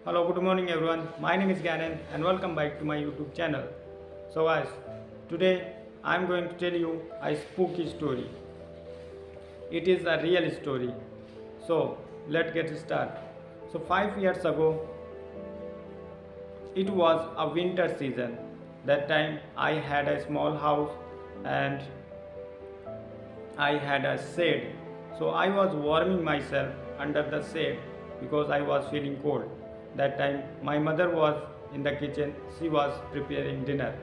Hello, good morning everyone. My name is Gannon and welcome back to my YouTube channel. So guys, today I am going to tell you a spooky story. It is a real story. So let's get started. So 5 years ago, it was a winter season. That time I had a small house and I had a shade. So I was warming myself under the shade because I was feeling cold. That time my mother was in the kitchen. She was preparing dinner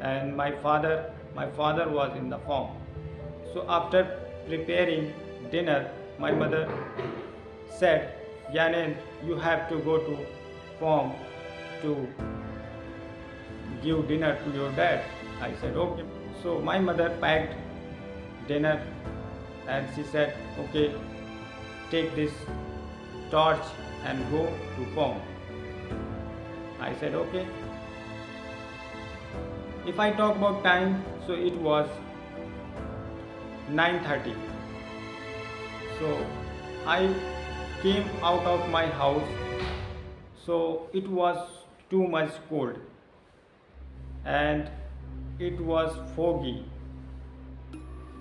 and my father was in the farm. So after preparing dinner, my mother said, Yanen, you have to go to farm to give dinner to your dad. I said okay. So my mother packed dinner and she said, okay, take this torch and go to farm. I said okay. If I talk about time, so it was 9:30. So I came out of my house. So it was too much cold and it was foggy.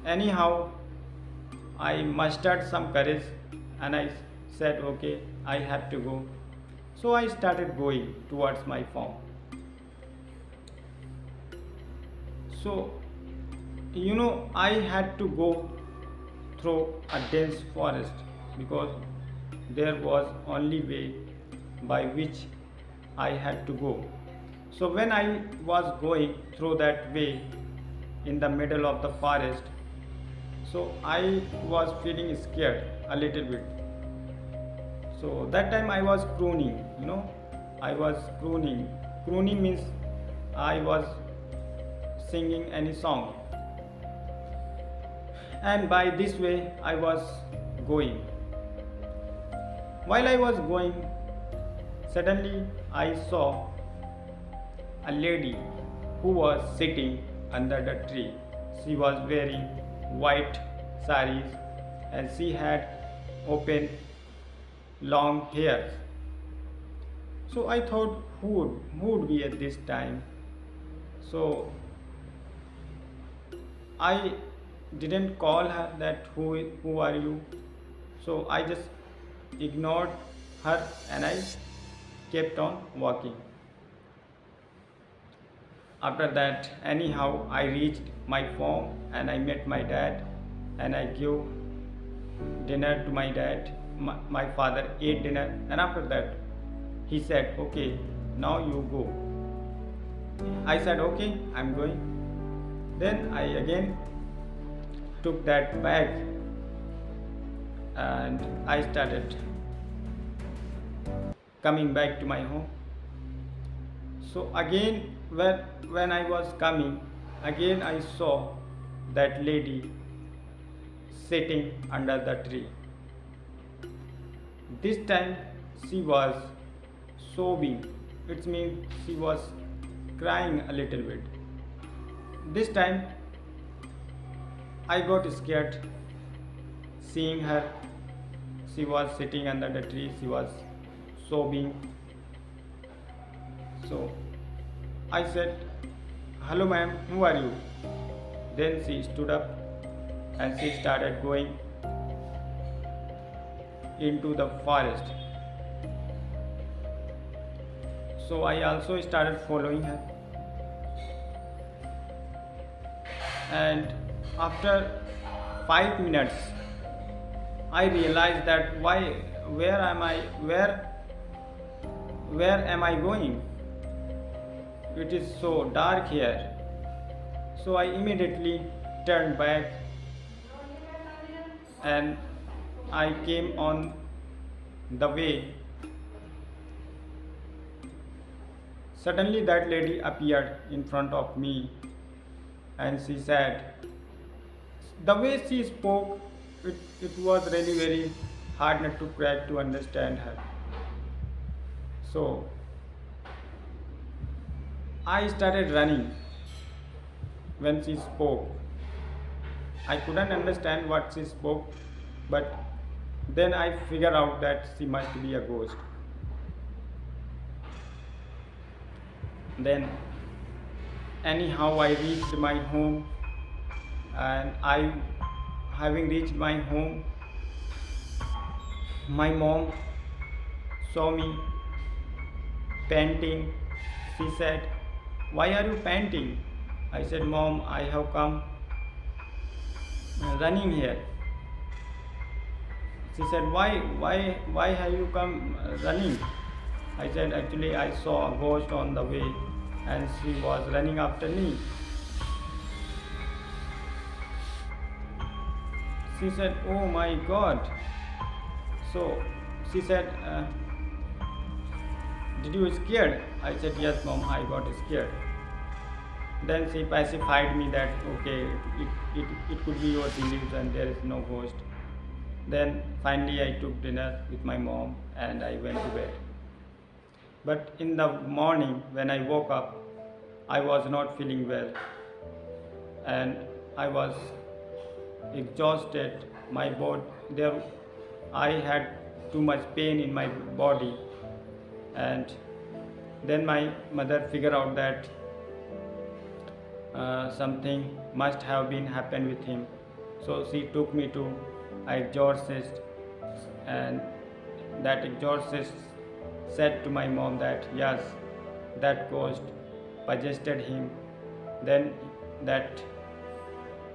Anyhow, I mustered some courage and I said okay, I have to go. So I started going towards my farm. So I had to go through a dense forest because there was only way by which I had to go. So when I was going through that way in the middle of the forest, so I was feeling scared a little bit. So that time I was crooning, I was crooning. Crooning means I was singing any song. And by this way I was going. While I was going, suddenly I saw a lady who was sitting under the tree. She was wearing white saris and she had open long hair. So I thought who would be at this time. So I didn't call her that who are you. So I just ignored her and I kept on walking. After that, anyhow, I reached my farm and I met my dad and I gave dinner to my dad. My father ate dinner and after that he said, okay, now you go. I said, okay, I'm going. Then I again took that bag and I started coming back to my home. So again, when I was coming, again I saw that lady sitting under the tree. This time she was sobbing. It means she was crying a little bit. This time I got scared seeing her. She was sitting under the tree. She was sobbing. So I said, hello ma'am, who are you? Then she stood up and she started going into the forest. So I also started following her. And after 5 minutes, I realized that where am I going? It is so dark here. So I immediately turned back and I came on the way. Suddenly that lady appeared in front of me and she said, the way she spoke, it was really very hard not to crack to understand her. So I started running when she spoke. I couldn't understand what she spoke, but then I figured out that she must be a ghost. Then anyhow I reached my home, and I having reached my home, my mom saw me panting. She said, "Why are you panting?" I said, "Mom, I have come running here." She said, why have you come running?" I said, "Actually, I saw a ghost on the way and she was running after me." She said, "Oh my God." So she said, "Did you scared?" I said, "Yes, Mom, I got scared." Then she pacified me that okay, it could be your delusion, there is no ghost. Then finally I took dinner with my mom and I went to bed. But in the morning when I woke up, I was not feeling well and I was exhausted. My body there, I had too much pain in my body, and then my mother figured out that something must have been happened with him. So she took me to an exorcist, and that exorcist said to my mom that yes, that ghost possessed him. Then that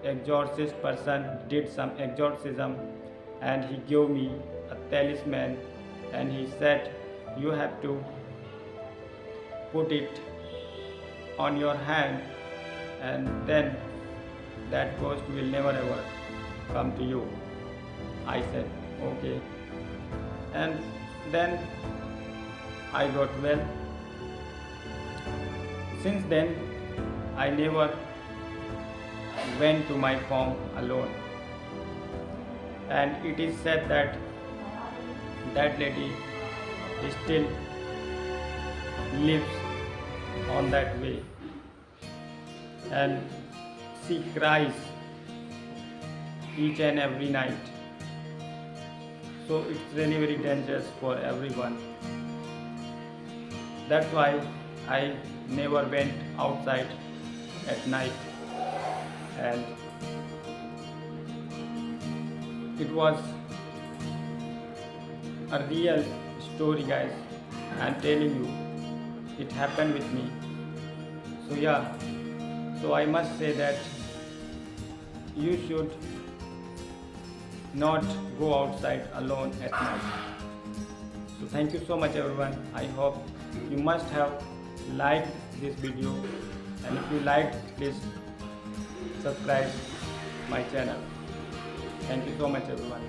exorcist person did some exorcism and he gave me a talisman, and he said, "You have to put it on your hand and then that ghost will never ever come to you." I said, "Okay." And then I got well. Since then, I never went to my farm alone. And it is said that that lady still lives on that way, and she cries each and every night. So it's really very dangerous for everyone. That's why I never went outside at night. And it was a real story, guys. I'm telling you, it happened with me. So yeah, so I must say that you should not go outside alone at night. So thank you so much everyone. I hope you must have liked this video, and if you liked, please subscribe my channel. Thank you so much everyone.